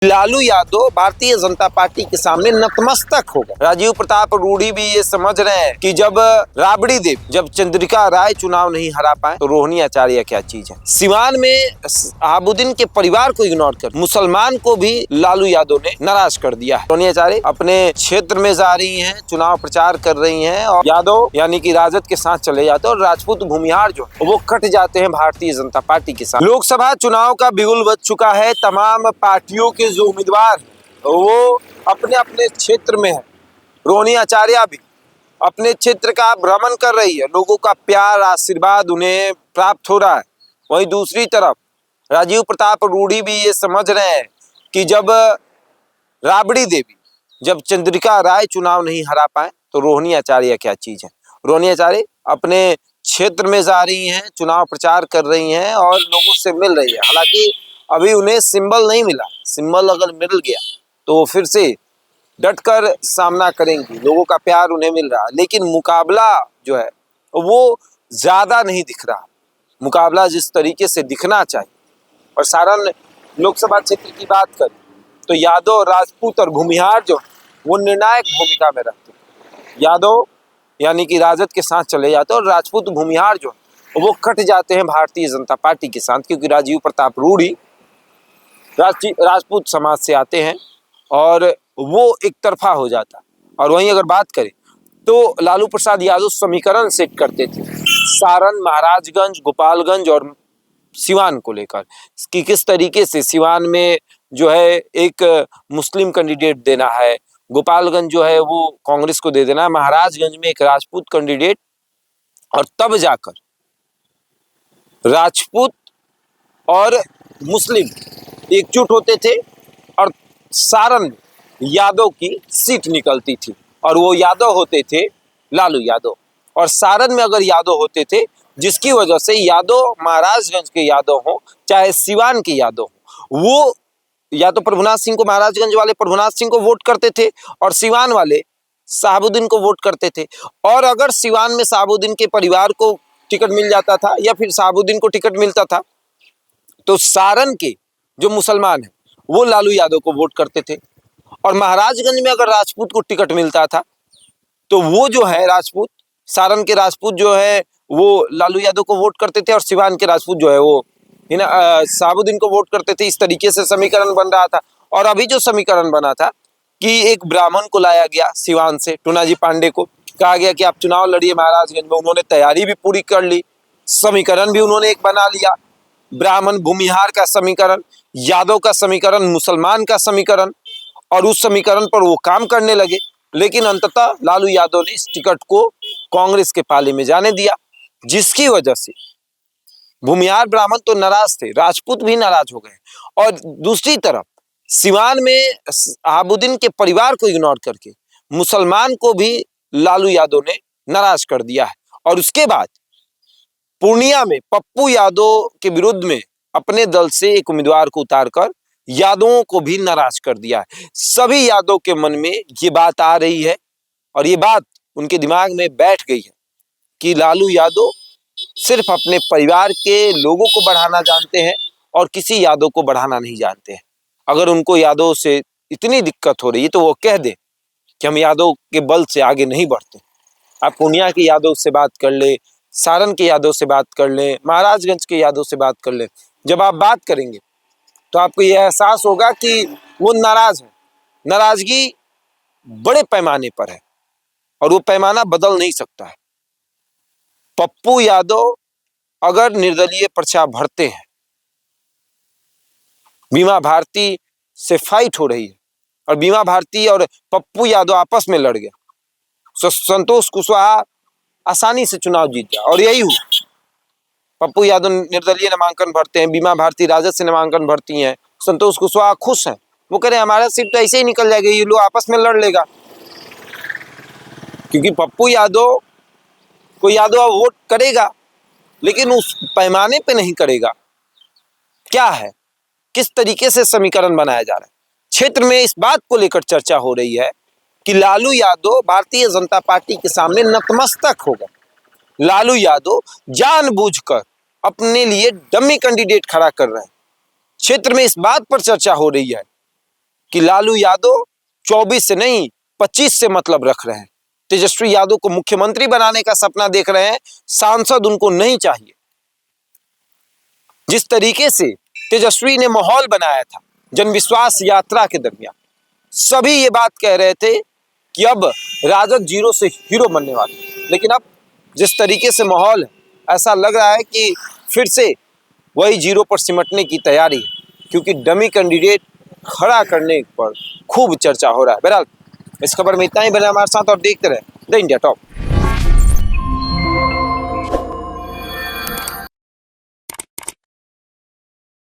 Lalu Yadav Bharatiya Janata party के सामने नतमस्तक हो गए। राजीव प्रताप रूडी भी ये समझ रहे हैं कि जब राबड़ी देवी, जब चंद्रिका राय चुनाव नहीं हरा पाए तो रोहिणी आचार्य क्या चीज है। सिवान में शहाबुद्दीन के परिवार को इग्नोर कर मुसलमान को भी लालू यादव ने नाराज कर दिया है। रोहिणी आचार्य अपने क्षेत्र में जा रही है, चुनाव प्रचार कर रही है और यादव यानी कि राजद के साथ चले जाते हैं और राजपूत भूमिहार जो वो कट जाते हैं भारतीय जनता पार्टी के साथ। लोकसभा चुनाव का बिगुल बज चुका है। तमाम पार्टियों के जो उम्मीदवार वो अपने अपने क्षेत्र में है। रोहिणी आचार्य भी अपने क्षेत्र का भ्रमण कर रही है, लोगों का प्यार आशीर्वाद उन्हें प्राप्त हो रहा है। वहीं दूसरी तरफ राजीव प्रताप रूडी भी ये समझ रहे हैं कि जब राबड़ी देवी, जब चंद्रिका राय चुनाव नहीं हरा पाए तो रोहिणी आचार्य क्या चीज है। रोहिणी आचार्य अपने क्षेत्र में जा रही हैं, चुनाव प्रचार कर रही हैं और लोगों से मिल रही है। हालांकि अभी उन्हें सिंबल नहीं मिला, सिंबल अगर मिल गया तो वो फिर से डटकर सामना करेंगी, लोगों का प्यार उन्हें मिल रहा है। लेकिन मुकाबला जो है वो ज्यादा नहीं दिख रहा, मुकाबला जिस तरीके से दिखना चाहिए। और सारण लोकसभा क्षेत्र की बात करें तो यादव, राजपूत और भूमिहार जो वो निर्णायक भूमिका में रहते हैं। यादव यानी कि राजद के साथ चले जाते हैं और राजपूत भूमिहार जो वो कट जाते हैं भारतीय जनता पार्टी के साथ, क्योंकि राजीव प्रताप रूडी राजपूत समाज से आते हैं और वो एक तरफा हो जाता। और वहीं अगर बात करें तो लालू प्रसाद यादव समीकरण सेट करते थे सारण, महाराजगंज, गोपालगंज और सिवान को लेकर कि किस तरीके से सिवान में जो है एक मुस्लिम कैंडिडेट देना है, गोपालगंज जो है वो कांग्रेस को दे देना है, महाराजगंज में एक राजपूत कैंडिडेट, और तब जाकर राजपूत और मुस्लिम एकजुट होते थे और सारण में यादव की सीट निकलती थी और वो यादव होते थे लालू यादव। और सारण में अगर यादव होते थे जिसकी वजह से यादव महाराजगंज के यादव हो चाहे सिवान के यादव हो, वो या तो प्रभुनाथ सिंह को, महाराजगंज वाले प्रभुनाथ सिंह को वोट करते थे और सिवान वाले शहाबुद्दीन को वोट करते थे। और अगर सिवान में शहाबुद्दीन के परिवार को टिकट मिल जाता था या फिर शहाबुद्दीन को टिकट मिलता था तो सारण के जो मुसलमान है वो लालू यादव को वोट करते थे। और महाराजगंज में अगर राजपूत को टिकट मिलता था तो वो जो है राजपूत, सारण के राजपूत जो है वो लालू यादव को वोट करते थे और सिवान के राजपूत जो है वो शहाबुद्दीन को वोट करते थे। इस तरीके से समीकरण बन रहा था। और अभी जो समीकरण बना था कि एक ब्राह्मण को लाया गया सिवान से, टूनाजी पांडे को कहा गया कि आप चुनाव लड़िए महाराजगंज में। उन्होंने तैयारी भी पूरी कर ली, समीकरण भी उन्होंने एक बना लिया, ब्राह्मण भूमिहार का समीकरण, यादव का समीकरण, मुसलमान का समीकरण, और उस समीकरण पर वो काम करने लगे। लेकिन अंततः लालू यादव ने इस टिकट को कांग्रेस के पाले में जाने दिया, जिसकी वजह से भूमिहार ब्राह्मण तो नाराज थे, राजपूत भी नाराज हो गए। और दूसरी तरफ सिवान में शहाबुद्दीन के परिवार को इग्नोर करके मुसलमान को भी लालू यादव ने नाराज कर दिया है। और उसके बाद पूर्णिया में पप्पू यादव के विरुद्ध में अपने दल से एक उम्मीदवार को उतारकर यादवों को भी नाराज कर दिया है। सभी यादव के मन में ये बात आ रही है और ये बात उनके दिमाग में बैठ गई है कि लालू यादव सिर्फ अपने परिवार के लोगों को बढ़ाना जानते हैं और किसी यादव को बढ़ाना नहीं जानते हैं। अगर उनको यादव से इतनी दिक्कत हो रही है तो वो कह दे कि हम यादव के बल से आगे नहीं बढ़ते। आप पूर्णिया के यादव से बात कर ले, सारण के यादव से बात कर ले, महाराजगंज के यादव से बात कर ले। जब आप बात करेंगे तो आपको यह एहसास होगा कि वो नाराज है। नाराजगी बड़े पैमाने पर है और वो पैमाना बदल नहीं सकता है। पप्पू यादव अगर निर्दलीय पर्चा भरते हैं, बीमा भारती से फाइट हो रही है और बीमा भारती और पप्पू यादव आपस में लड़ गया, संतोष कुशवाहा आसानी से चुनाव जीत गया। और यही हुआ, पप्पू यादव निर्दलीय नामांकन भरते हैं, बीमा भारती राजद से नामांकन भरती हैं, संतोष कुशवाहा खुश हैं, वो कह रहे हैं हमारा सीट तो ऐसे ही निकल जाएगी, ये लोग आपस में लड़ लेगा। क्योंकि पप्पू यादव को यादव वोट करेगा लेकिन उस पैमाने पे नहीं करेगा। क्या है, किस तरीके से समीकरण बनाया जा रहा है। क्षेत्र में इस बात को लेकर चर्चा हो रही है कि लालू यादव भारतीय जनता पार्टी के सामने नतमस्तक हो गए। लालू यादव जानबूझकर अपने लिए डमी कैंडिडेट खड़ा कर रहे हैं। क्षेत्र में इस बात पर चर्चा हो रही है कि लालू यादव 24 से नहीं 25 से मतलब रख रहे हैं। तेजस्वी यादव को मुख्यमंत्री बनाने का सपना देख रहे हैं, सांसद उनको नहीं चाहिए। जिस तरीके से तेजस्वी ने माहौल बनाया था जनविश्वास यात्रा के दरमियान, सभी ये बात कह रहे थे कि अब राजद जीरो से हीरो बनने वाले, लेकिन अब जिस तरीके से माहौल है, ऐसा लग रहा है कि फिर से वही जीरो पर सिमटने की तैयारी है, क्योंकि डमी कैंडिडेट खड़ा करने पर खूब चर्चा हो रहा है। बहरहाल इस खबर में इतना ही। बने हमारे साथ और देखते रहे द इंडिया टॉप।